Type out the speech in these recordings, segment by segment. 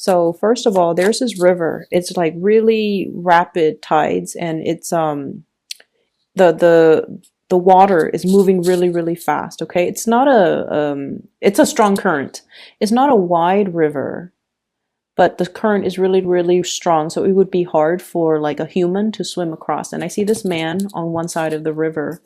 So first of all, there's this river. It's like really rapid tides, and it's the the water is moving really really fast. Okay, it's not a it's a strong current. It's not a wide river, but the current is really really strong, so it would be hard for like a human to swim across. And I see this man on one side of the river,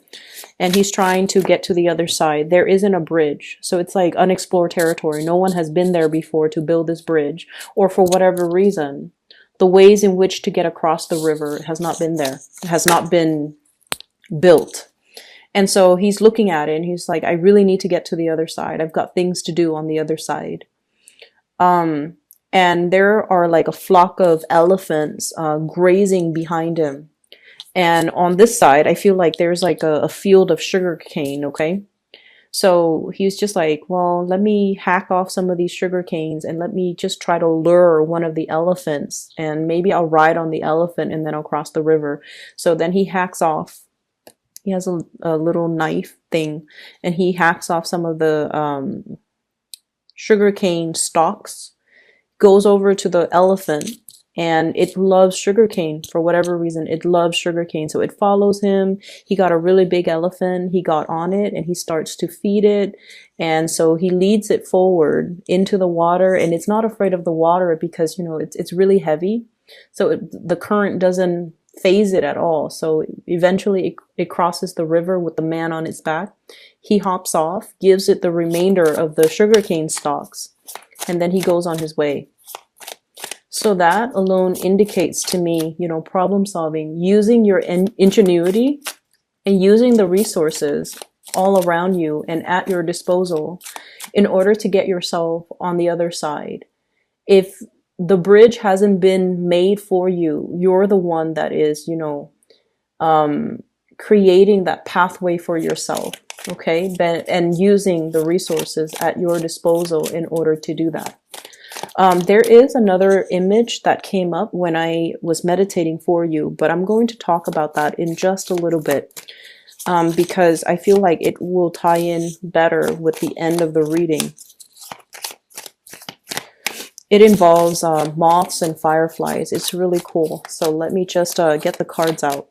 and he's trying to get to the other side. There isn't a bridge, so it's like unexplored territory. No one has been there before to build this bridge, or for whatever reason, the ways in which to get across the river has not been there. It has not been built. And so he's looking at it and he's like, I really need to get to the other side. I've got things to do on the other side. And there are like a flock of elephants grazing behind him. And on this side, I feel like there's like a field of sugar cane, okay? So he's just like, well, let me hack off some of these sugar canes and let me just try to lure one of the elephants, and maybe I'll ride on the elephant and then I'll cross the river. So then he hacks off. He has a little knife thing, and he hacks off some of the sugarcane stalks, goes over to the elephant, and it loves sugarcane for whatever reason. It loves sugarcane, so it follows him. He got a really big elephant. He got on it, and he starts to feed it, and so he leads it forward into the water, and it's not afraid of the water because, you know, it's really heavy, so the current doesn't phase it at all. So eventually it crosses the river with the man on its back. He hops off, gives it the remainder of the sugarcane stalks, and then he goes on his way. So that alone indicates to me, you know, problem solving, using your ingenuity and using the resources all around you and at your disposal in order to get yourself on the other side. If the bridge hasn't been made for you, you're the one that is, you know, creating that pathway for yourself, okay? And using the resources at your disposal in order to do that. There is another image that came up when I was meditating for you, but I'm going to talk about that in just a little bit, because I feel like it will tie in better with the end of the reading. It involves moths and fireflies. It's really cool. So let me just get the cards out.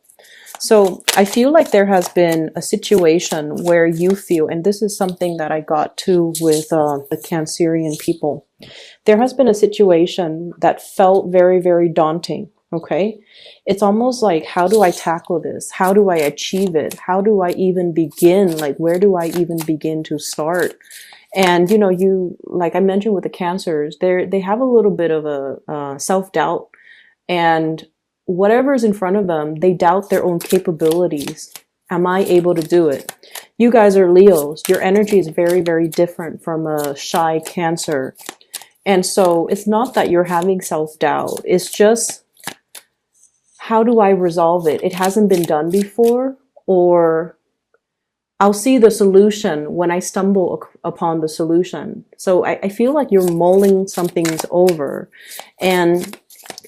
So I feel like there has been a situation where you feel, and this is something that I got to with the Cancerian people. There has been a situation that felt very, very daunting, okay? It's almost like, how do I tackle this? How do I achieve it? How do I even begin? Like, where do I even begin to start? And, you know, you, like I mentioned with the Cancers, they have a little bit of a self-doubt, and whatever is in front of them, they doubt their own capabilities. Am I able to do it? You guys are Leos. Your energy is very, very different from a shy Cancer. And so it's not that you're having self-doubt. It's just, how do I resolve it? It hasn't been done before, or I'll see the solution when I stumble upon the solution. So I feel like you're mulling some things over, and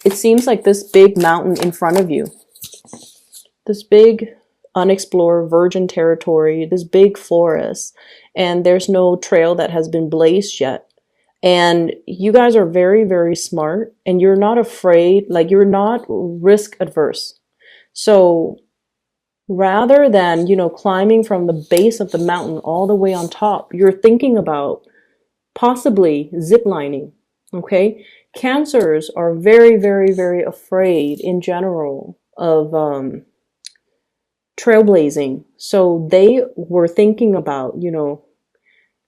it seems like this big mountain in front of you, this big unexplored virgin territory, this big forest, and there's no trail that has been blazed yet. And you guys are very, very smart, and you're not afraid, like you're not risk adverse. So rather than, you know, climbing from the base of the mountain all the way on top, you're thinking about possibly ziplining, okay? Cancers are very, very, very afraid in general of trailblazing. So they were thinking about, you know,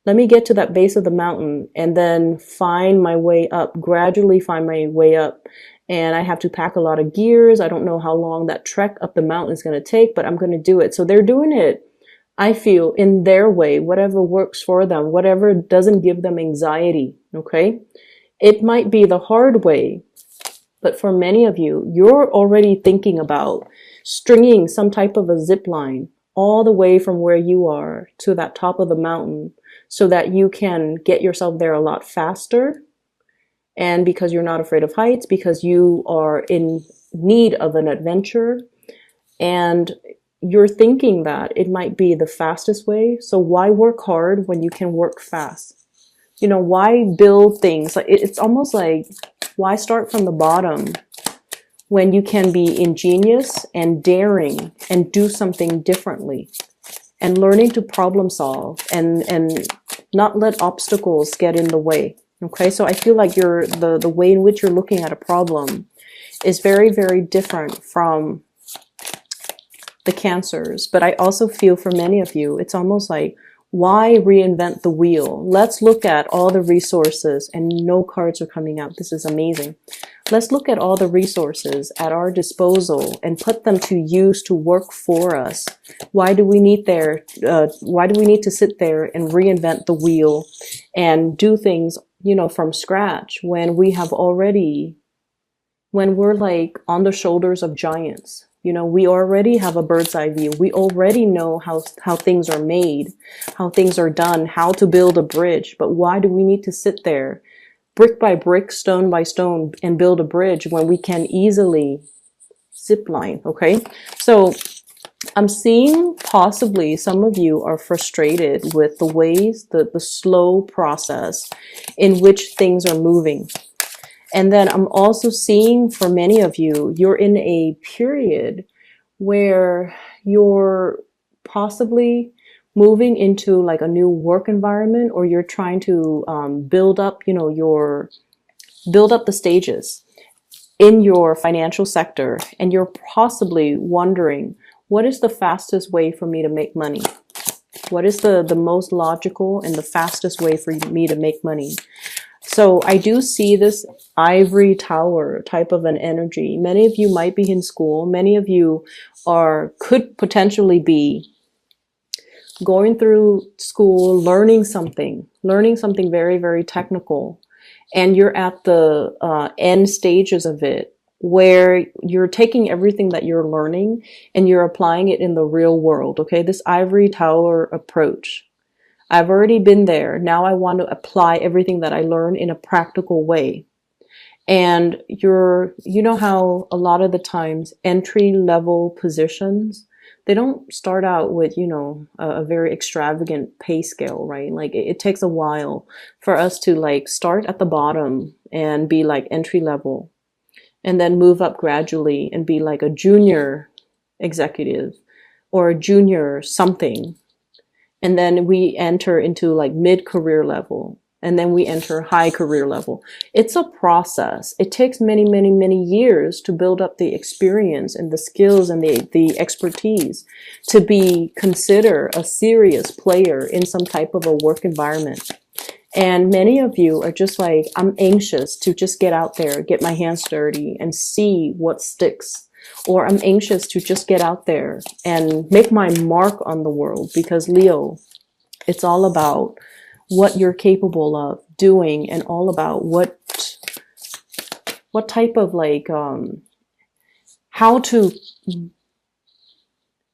let me get to that base of the mountain and then find my way up, gradually find my way up. And I have to pack a lot of gears. I don't know how long that trek up the mountain is going to take, but I'm going to do it. So they're doing it, I feel, in their way, whatever works for them, whatever doesn't give them anxiety, okay? It might be the hard way, but for many of you, you're already thinking about stringing some type of a zip line all the way from where you are to that top of the mountain so that you can get yourself there a lot faster. And because you're not afraid of heights, because you are in need of an adventure, and you're thinking that it might be the fastest way. So why work hard when you can work fast? You know, why build things? Like it's almost like Why start from the bottom when you can be ingenious and daring and do something differently and learning to problem solve and not let obstacles get in the way? Okay, so I feel like the way in which you're looking at a problem is very, very different from the Cancers. But I also feel for many of you, it's almost like, why reinvent the wheel? Let's look at all the resources, and no cards are coming out. This is amazing. Let's look at all the resources at our disposal and put them to use to work for us. Why do we need why do we need to sit there and reinvent the wheel and do things, you know, from scratch when we have already, when we're like on the shoulders of giants? You know, we already have a bird's eye view. We already know how things are made, how things are done, how to build a bridge. But why do we need to sit there brick by brick, stone by stone, and build a bridge when we can easily zip line? Okay, so I'm seeing possibly some of you are frustrated with the ways, the slow process in which things are moving. And then I'm also seeing for many of you, you're in a period where you're possibly moving into like a new work environment, or you're trying to build up, you know, build up the stages in your financial sector. And you're possibly wondering, what is the fastest way for me to make money? What is the most logical and the fastest way for me to make money? So I do see this ivory tower type of an energy. Many of you might be in school. Many of you could potentially be going through school, learning something very, very technical. And you're at the end stages of it, where you're taking everything that you're learning and you're applying it in the real world. Okay, this ivory tower approach. I've already been there. Now I want to apply everything that I learned in a practical way. And you know how a lot of the times entry level positions, they don't start out with, you know, a very extravagant pay scale, right? Like it takes a while for us to like start at the bottom and be like entry level, and then move up gradually and be like a junior executive or a junior something. And then we enter into like mid-career level, and then we enter high career level. It's a process. It takes many, many, many years to build up the experience and the skills and the expertise to be considered a serious player in some type of a work environment. And many of you are just like, I'm anxious to just get out there, get my hands dirty and see what sticks. Or I'm anxious to just get out there and make my mark on the world, because Leo, it's all about what you're capable of doing and all about what type of like, how to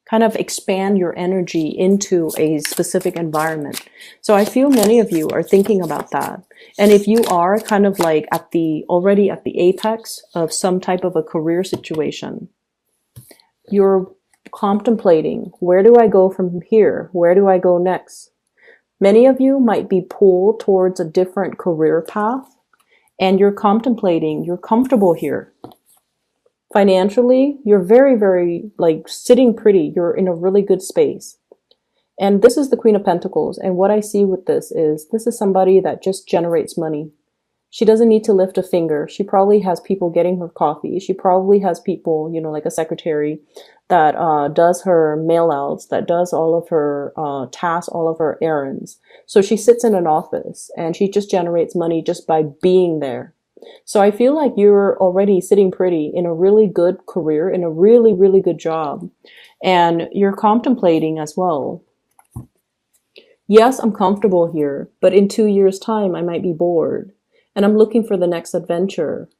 kind of expand your energy into a specific environment. So I feel many of you are thinking about that. And if you are kind of like already at the apex of some type of a career situation, you're contemplating, where do I go from here? Where do I go next? Many of you might be pulled towards a different career path, and you're contemplating, you're comfortable here. Financially, you're very, very like sitting pretty. You're in a really good space. And this is the Queen of Pentacles. And what I see with this is somebody that just generates money. She doesn't need to lift a finger. She probably has people getting her coffee. She probably has people, you know, like a secretary that does her mail outs, that does all of her tasks, all of her errands. So she sits in an office and she just generates money just by being there. So I feel like you're already sitting pretty in a really good career, in a really, really good job. And you're contemplating as well. Yes, I'm comfortable here, but in 2 years' time, I might be bored. And I'm looking for the next adventure.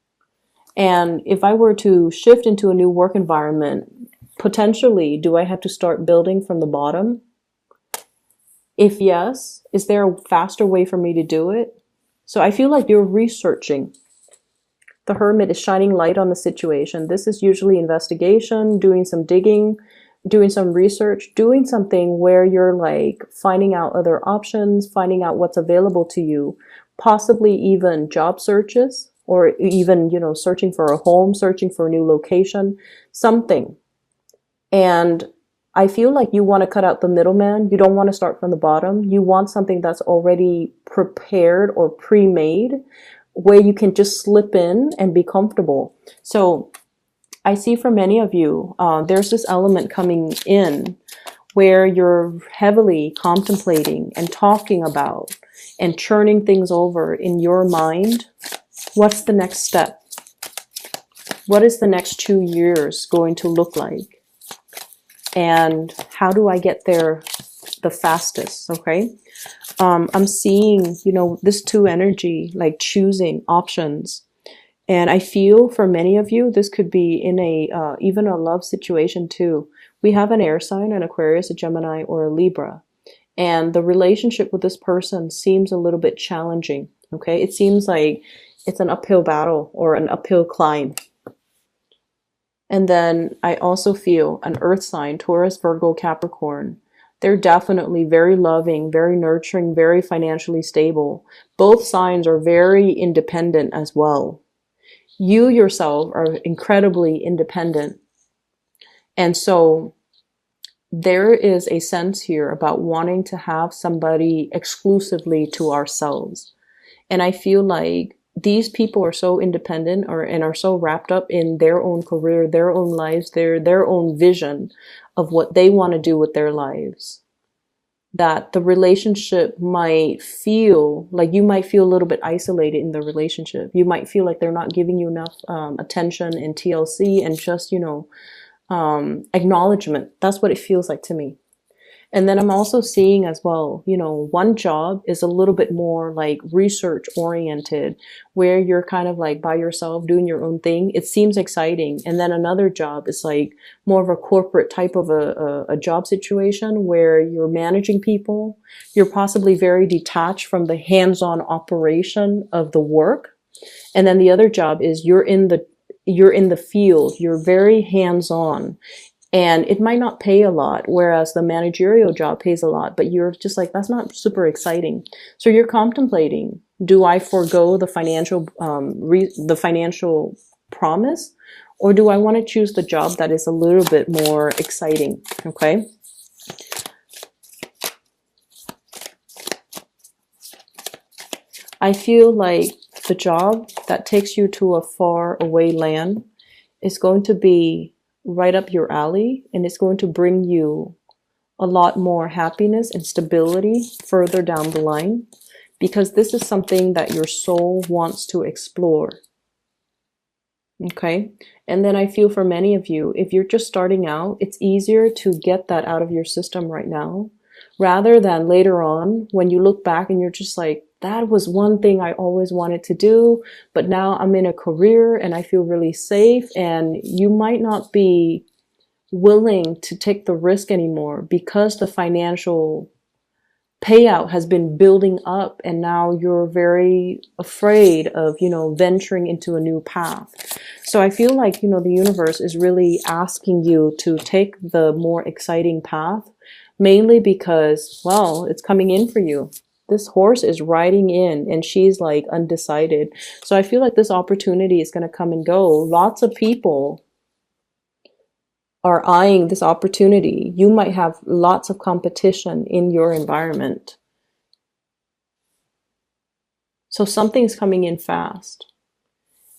And if I were to shift into a new work environment, potentially, do I have to start building from the bottom? If yes, is there a faster way for me to do it? So I feel like you're researching. The Hermit is shining light on the situation. This is usually investigation, doing some digging, doing some research, doing something where you're like finding out other options, finding out what's available to you, possibly even job searches, or even, you know, searching for a home, searching for a new location, something. And I feel like you want to cut out the middleman. You don't want to start from the bottom. You want something that's already prepared or pre-made where you can just slip in and be comfortable. So I see for many of you, there's this element coming in where you're heavily contemplating and talking about and churning things over in your mind. What's the next step? What is the next 2 years going to look like? And how do I get there the fastest? Okay. I'm seeing, you know, this 2 energy, like choosing options. And I feel for many of you, this could be in a even a love situation too. We have an air sign, an Aquarius, a Gemini, or a Libra. And the relationship with this person seems a little bit challenging. Okay. It seems like it's an uphill battle or an uphill climb. And then I also feel an earth sign, Taurus, Virgo, Capricorn. They're definitely very loving, very nurturing, very financially stable. Both signs are very independent as well. You yourself are incredibly independent. And so there is a sense here about wanting to have somebody exclusively to ourselves. And I feel like these people are so independent and are so wrapped up in their own career, their own lives, their own vision of what they want to do with their lives, that the relationship might feel like you might feel a little bit isolated in the relationship. You might feel like they're not giving you enough attention and TLC and just, you know, acknowledgement. That's what it feels like to me. And then I'm also seeing as well, you know, one job is a little bit more like research oriented, where you're kind of like by yourself doing your own thing. It seems exciting. And then another job is like more of a corporate type of a job situation where you're managing people. You're possibly very detached from the hands-on operation of the work. And then the other job is you're in the field. You're very hands-on. And it might not pay a lot, whereas the managerial job pays a lot, but you're just like, that's not super exciting. So you're contemplating, do I forego the financial promise, or do I want to choose the job that is a little bit more exciting? Okay. I feel like the job that takes you to a far away land is going to be right up your alley, and it's going to bring you a lot more happiness and stability further down the line, because this is something that your soul wants to explore. Okay. And then I feel for many of you, if you're just starting out, it's easier to get that out of your system right now, rather than later on when you look back and you're just like, that was one thing I always wanted to do, but now I'm in a career and I feel really safe, and you might not be willing to take the risk anymore because the financial payout has been building up, and now you're very afraid of, you know, venturing into a new path. So I feel like, you know, the universe is really asking you to take the more exciting path, mainly because, well, it's coming in for you. This horse is riding in and she's like undecided. So I feel like this opportunity is going to come and go. Lots of people are eyeing this opportunity. You might have lots of competition in your environment. So something's coming in fast,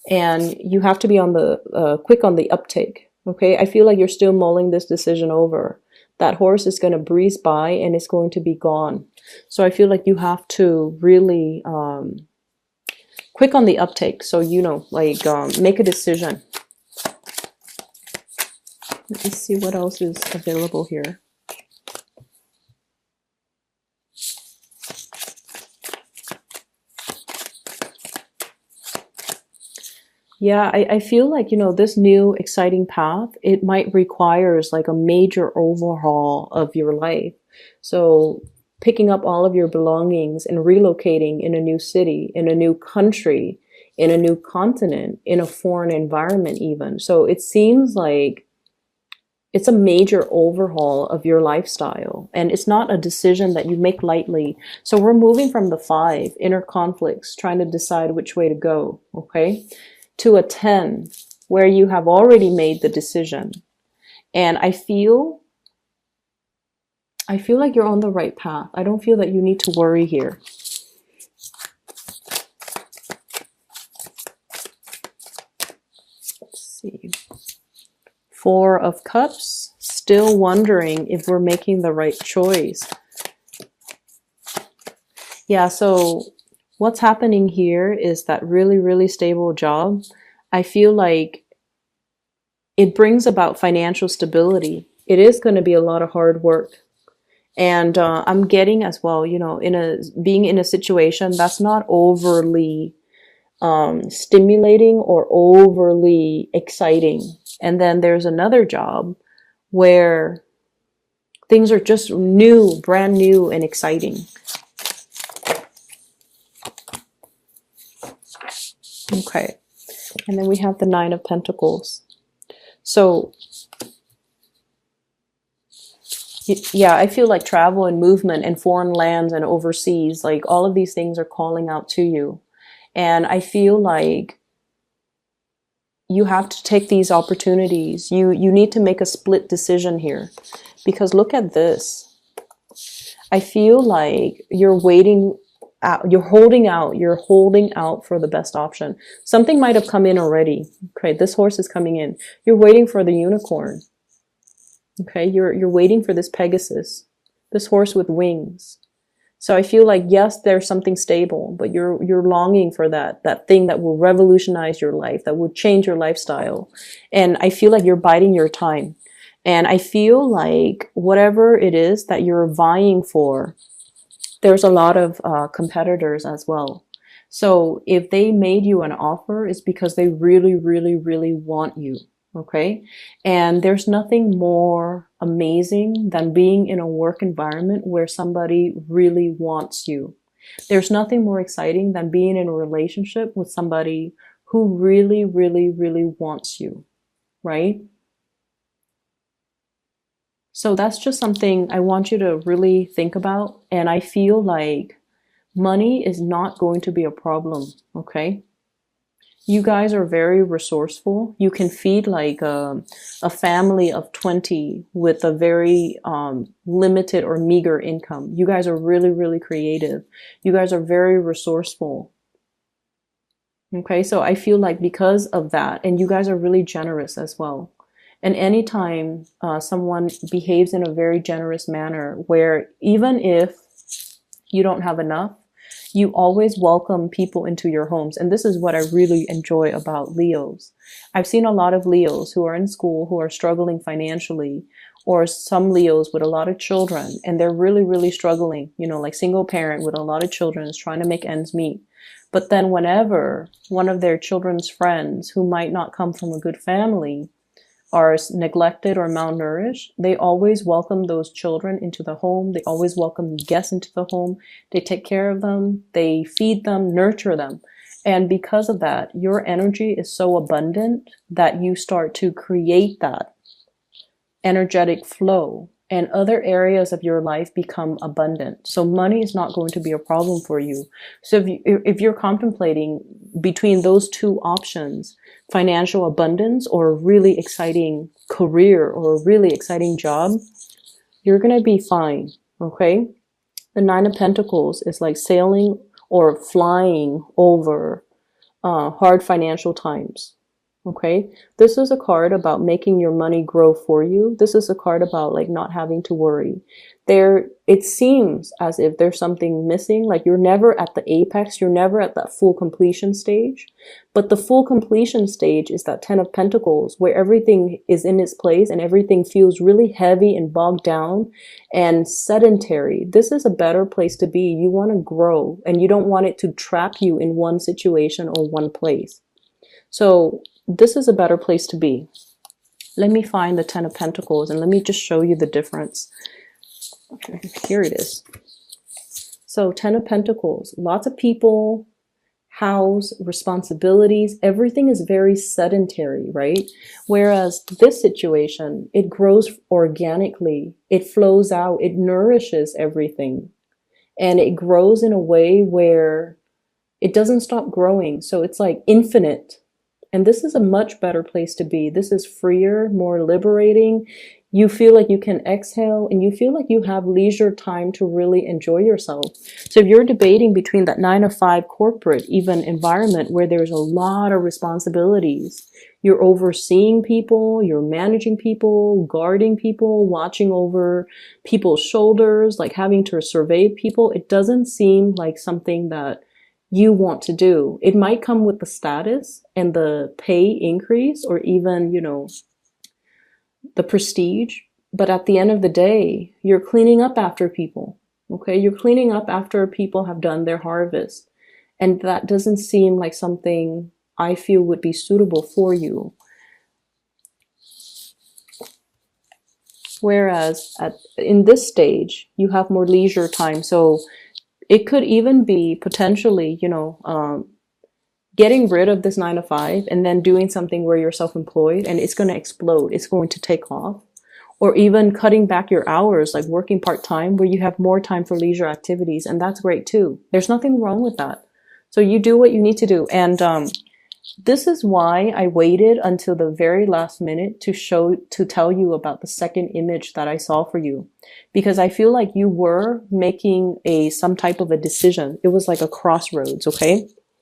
and you have to be on the quick on the uptake. Okay. I feel like you're still mulling this decision over. That horse is going to breeze by and it's going to be gone. So I feel like you have to really quick on the uptake. So, you know, like make a decision. Let me see what else is available here. Yeah, I feel like, you know, this new exciting path, it might requires like a major overhaul of your life. So picking up all of your belongings and relocating in a new city, in a new country, in a new continent, in a foreign environment even. So it seems like It's a major overhaul of your lifestyle, and it's not a decision that you make lightly. So we're moving from the 5 inner conflicts, trying to decide which way to go, okay, to a 10 where you have already made the decision. And I feel like you're on the right path. I don't feel that you need to worry here. Let's see. 4 of Cups, still wondering if we're making the right choice. Yeah, so what's happening here is that really, really stable job. I feel like it brings about financial stability. It is going to be a lot of hard work. And I'm getting as well, you know, being in a situation that's not overly stimulating or overly exciting. And then there's another job where things are just new, brand new and exciting. Okay. And then we have the 9 of Pentacles. So yeah, I feel like travel and movement and foreign lands and overseas, like all of these things are calling out to you. And I feel like you have to take these opportunities. You need to make a split decision here, because look at this. I feel like you're waiting out, you're holding out for the best option. Something might have come in already. Okay, this horse is coming in. You're waiting for the unicorn. Okay, you're waiting for this Pegasus, this horse with wings. So I feel like, yes, there's something stable, but you're longing for that thing that will revolutionize your life, that will change your lifestyle. And I feel like you're biding your time. And I feel like whatever it is that you're vying for, there's a lot of competitors as well. So if they made you an offer, it's because they really, really, really want you. Okay. And there's nothing more amazing than being in a work environment where somebody really wants you. There's nothing more exciting than being in a relationship with somebody who really, really, really wants you. Right? So that's just something I want you to really think about. And I feel like money is not going to be a problem. Okay. You guys are very resourceful. You can feed like a family of 20 with a very limited or meager income. You guys are really, really creative. You guys are very resourceful. Okay, so I feel like because of that, and you guys are really generous as well. And anytime someone behaves in a very generous manner, where even if you don't have enough, you always welcome people into your homes. And this is what I really enjoy about Leos. I've seen a lot of Leos who are in school, who are struggling financially, or some Leos with a lot of children, and they're really, really struggling, you know, like single parent with a lot of children is trying to make ends meet. But then whenever one of their children's friends who might not come from a good family are neglected or malnourished, they always welcome those children into the home. They always welcome guests into the home. They take care of them. They feed them, nurture them. And because of that, your energy is so abundant that you start to create that energetic flow, and other areas of your life become abundant. So money is not going to be a problem for you. So if you're contemplating between those two options, financial abundance or a really exciting career or a really exciting job, you're going to be fine. Okay. The 9 of Pentacles is like sailing or flying over hard financial times. Okay, this is a card about making your money grow for you. This is a card about like not having to worry. It seems as if there's something missing, like you're never at the apex, you're never at that full completion stage. But the full completion stage is that 10 of Pentacles, where everything is in its place and everything feels really heavy and bogged down and sedentary. This is a better place to be. You want to grow, and you don't want it to trap you in one situation or one place. So this is a better place to be. Let me find the 10 of Pentacles and let me just show you the difference. Okay, here it is. So 10 of Pentacles, lots of people house, responsibilities, everything is very sedentary, right? Whereas this situation, it grows organically, it flows out, it nourishes everything, and it grows in a way where it doesn't stop growing. So it's like infinite. And this is a much better place to be. This is freer, more liberating. You feel like you can exhale and you feel like you have leisure time to really enjoy yourself. So if you're debating between that 9 to 5 corporate even environment where there's a lot of responsibilities, you're overseeing people, you're managing people, guarding people, watching over people's shoulders, like having to survey people, it doesn't seem like something that you want to do. It might come with the status and the pay increase or even, the prestige. But at the end of the day, you're cleaning up after people. Okay. You're cleaning up after people have done their harvest. And that doesn't seem like something I feel would be suitable for you. Whereas in this stage, you have more leisure time. So it could even be potentially, getting rid of this 9 to 5 and then doing something where you're self-employed and it's going to explode. It's going to take off. Or even cutting back your hours, like working part-time where you have more time for leisure activities. And that's great too. There's nothing wrong with that. So you do what you need to do. And this is why I waited until the very last minute to tell you about the second image that I saw for you. Because I feel like you were making some type of a decision. It was like a crossroads, okay?